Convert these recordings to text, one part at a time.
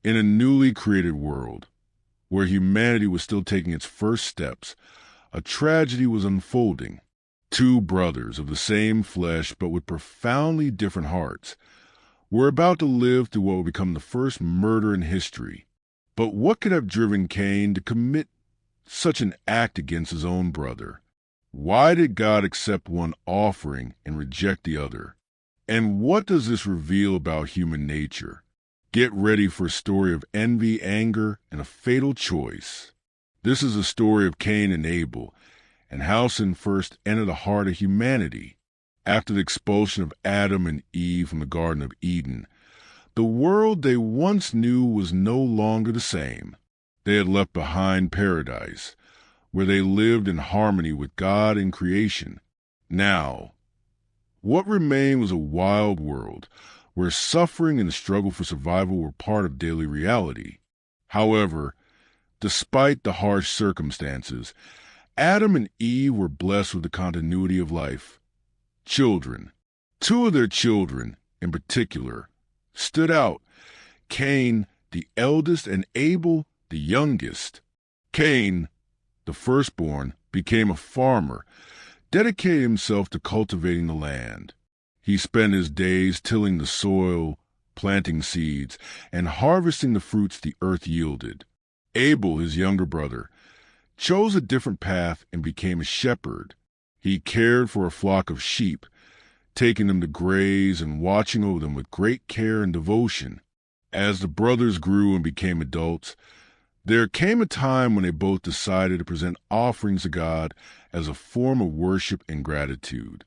In a newly created world, where humanity was still taking its first steps, a tragedy was unfolding. Two brothers of the same flesh but with profoundly different hearts were about to live through what would become the first murder in history. But what could have driven Cain to commit such an act against his own brother? Why did God accept one offering and reject the other? And what does this reveal about human nature? Get ready for a story of envy, anger, and a fatal choice. This is a story of Cain and Abel, and how sin first entered the heart of humanity. After the expulsion of Adam and Eve from the Garden of Eden, the world they once knew was no longer the same. They had left behind paradise, where they lived in harmony with God and creation. Now, what remained was a wild world, where suffering and the struggle for survival were part of daily reality. However, despite the harsh circumstances, Adam and Eve were blessed with the continuity of life. Children. Two of their children, in particular, stood out. Cain, the eldest, and Abel, the youngest. Cain, the firstborn, became a farmer, dedicated himself to cultivating the land. He spent his days tilling the soil, planting seeds, and harvesting the fruits the earth yielded. Abel, his younger brother, chose a different path and became a shepherd. He cared for a flock of sheep, taking them to graze and watching over them with great care and devotion. As the brothers grew and became adults, there came a time when they both decided to present offerings to God as a form of worship and gratitude.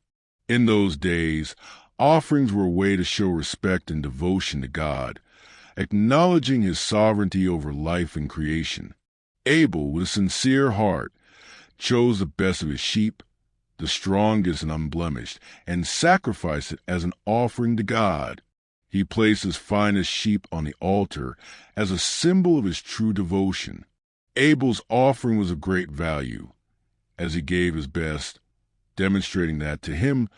In those days, offerings were a way to show respect and devotion to God, acknowledging his sovereignty over life and creation. Abel, with a sincere heart, chose the best of his sheep, the strongest and unblemished, and sacrificed it as an offering to God. He placed his finest sheep on the altar as a symbol of his true devotion. Abel's offering was of great value, as he gave his best, demonstrating that, to him,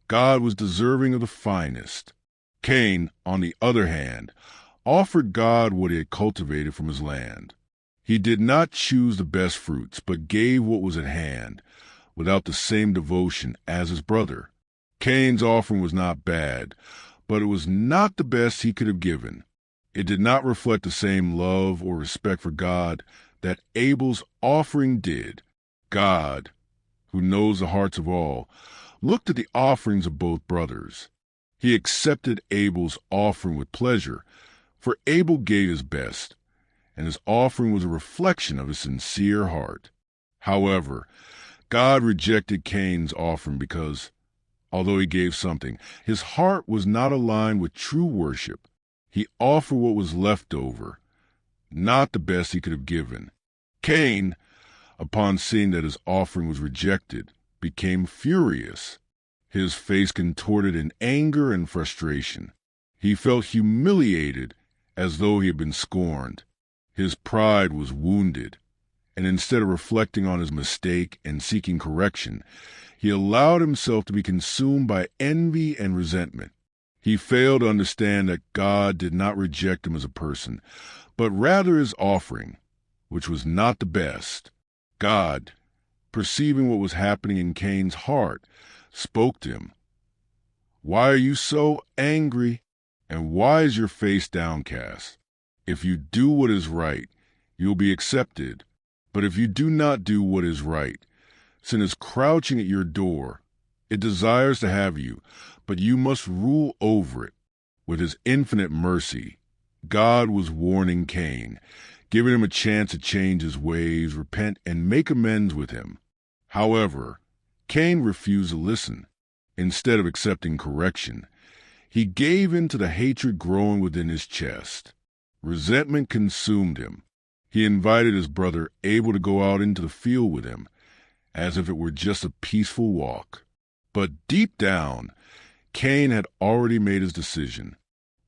God was deserving of the finest. Cain, on the other hand, offered God what he had cultivated from his land. He did not choose the best fruits, but gave what was at hand, without the same devotion as his brother. Cain's offering was not bad, but it was not the best he could have given. It did not reflect the same love or respect for God that Abel's offering did. God, who knows the hearts of all, looked at the offerings of both brothers. He accepted Abel's offering with pleasure, for Abel gave his best, and his offering was a reflection of his sincere heart. However, God rejected Cain's offering because, although he gave something, his heart was not aligned with true worship. He offered what was left over, not the best he could have given. Cain, upon seeing that his offering was rejected, became furious. His face contorted in anger and frustration. He felt humiliated, as though he had been scorned. His pride was wounded, and instead of reflecting on his mistake and seeking correction, he allowed himself to be consumed by envy and resentment. He failed to understand that God did not reject him as a person, but rather his offering, which was not the best. God, perceiving what was happening in Cain's heart, spoke to him. "Why are you so angry, and why is your face downcast? If you do what is right, you will be accepted. But if you do not do what is right, sin is crouching at your door. It desires to have you, but you must rule over it." With his infinite mercy, God was warning Cain, giving him a chance to change his ways, repent, and make amends with him. However, Cain refused to listen. Instead of accepting correction, he gave in to the hatred growing within his chest. Resentment consumed him. He invited his brother Abel to go out into the field with him, as if it were just a peaceful walk. But deep down, Cain had already made his decision.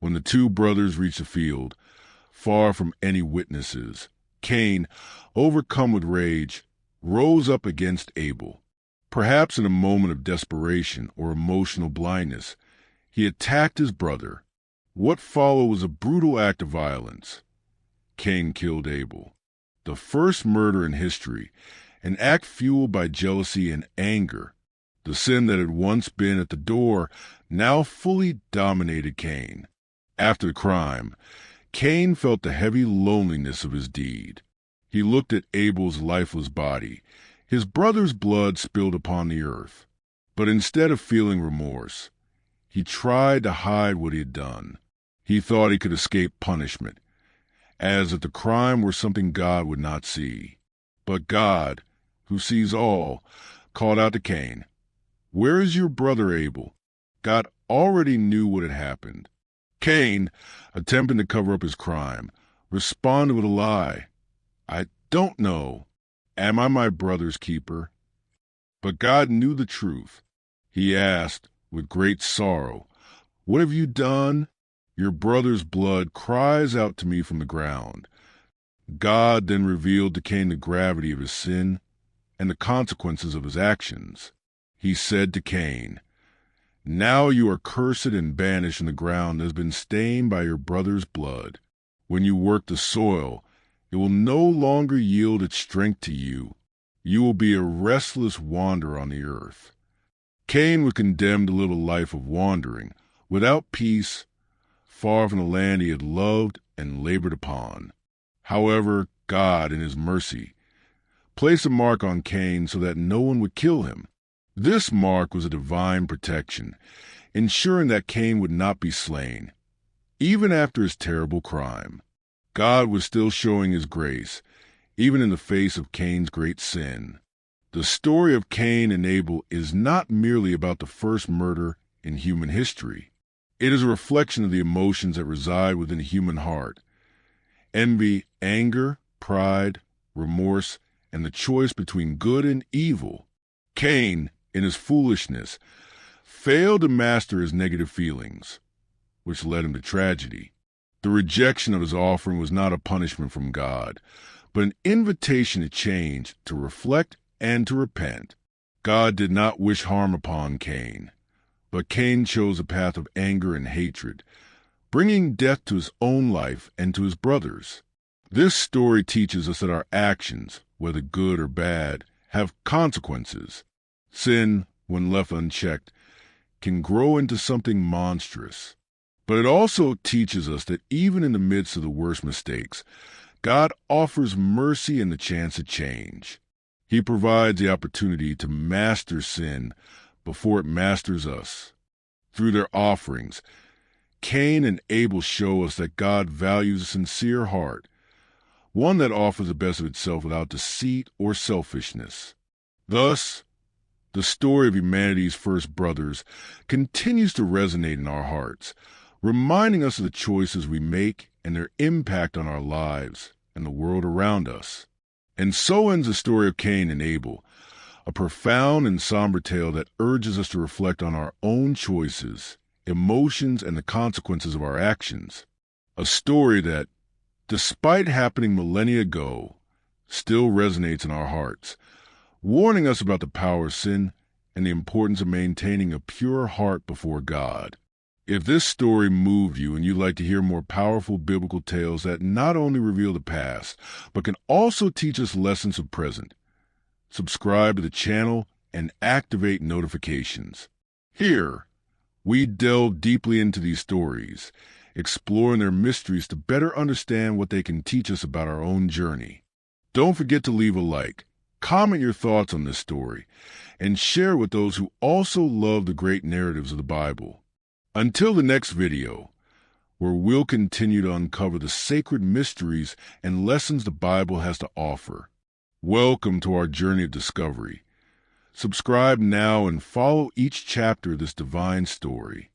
When the two brothers reached the field, far from any witnesses, Cain, overcome with rage, rose up against Abel. Perhaps in a moment of desperation or emotional blindness, he attacked his brother. What followed was a brutal act of violence. Cain killed Abel. The first murder in history, an act fueled by jealousy and anger. The sin that had once been at the door now fully dominated Cain. After the crime, Cain felt the heavy loneliness of his deed. He looked at Abel's lifeless body, his brother's blood spilled upon the earth. But instead of feeling remorse, he tried to hide what he had done. He thought he could escape punishment, as if the crime were something God would not see. But God, who sees all, called out to Cain, "Where is your brother Abel?" God already knew what had happened. Cain, attempting to cover up his crime, responded with a lie. "I don't know. Am I my brother's keeper?" But God knew the truth. He asked, with great sorrow, "What have you done?" "Your brother's blood cries out to me from the ground." God then revealed to Cain the gravity of his sin and the consequences of his actions. He said to Cain, "Now you are cursed and banished in the ground that has been stained by your brother's blood. When you work the soil, it will no longer yield its strength to you. You will be a restless wanderer on the earth." Cain was condemned to live a life of wandering, without peace, far from the land he had loved and labored upon. However, God, in his mercy, placed a mark on Cain so that no one would kill him. This mark was a divine protection, ensuring that Cain would not be slain. Even after his terrible crime, God was still showing his grace, even in the face of Cain's great sin. The story of Cain and Abel is not merely about the first murder in human history. It is a reflection of the emotions that reside within the human heart: envy, anger, pride, remorse, and the choice between good and evil. Cain, in his foolishness, failed to master his negative feelings, which led him to tragedy. The rejection of his offering was not a punishment from God, but an invitation to change, to reflect, and to repent. God did not wish harm upon Cain, but Cain chose a path of anger and hatred, bringing death to his own life and to his brother's. This story teaches us that our actions, whether good or bad, have consequences. Sin, when left unchecked, can grow into something monstrous. But it also teaches us that even in the midst of the worst mistakes, God offers mercy and the chance to change. He provides the opportunity to master sin before it masters us. Through their offerings, Cain and Abel show us that God values a sincere heart, one that offers the best of itself without deceit or selfishness. Thus, the story of humanity's first brothers continues to resonate in our hearts, reminding us of the choices we make and their impact on our lives and the world around us. And so ends the story of Cain and Abel, a profound and somber tale that urges us to reflect on our own choices, emotions, and the consequences of our actions. A story that, despite happening millennia ago, still resonates in our hearts, warning us about the power of sin and the importance of maintaining a pure heart before God. If this story moved you and you'd like to hear more powerful biblical tales that not only reveal the past, but can also teach us lessons of present, subscribe to the channel and activate notifications. Here, we delve deeply into these stories, exploring their mysteries to better understand what they can teach us about our own journey. Don't forget to leave a like, comment your thoughts on this story, and share with those who also love the great narratives of the Bible. Until the next video, where we'll continue to uncover the sacred mysteries and lessons the Bible has to offer. Welcome to our journey of discovery. Subscribe now and follow each chapter of this divine story.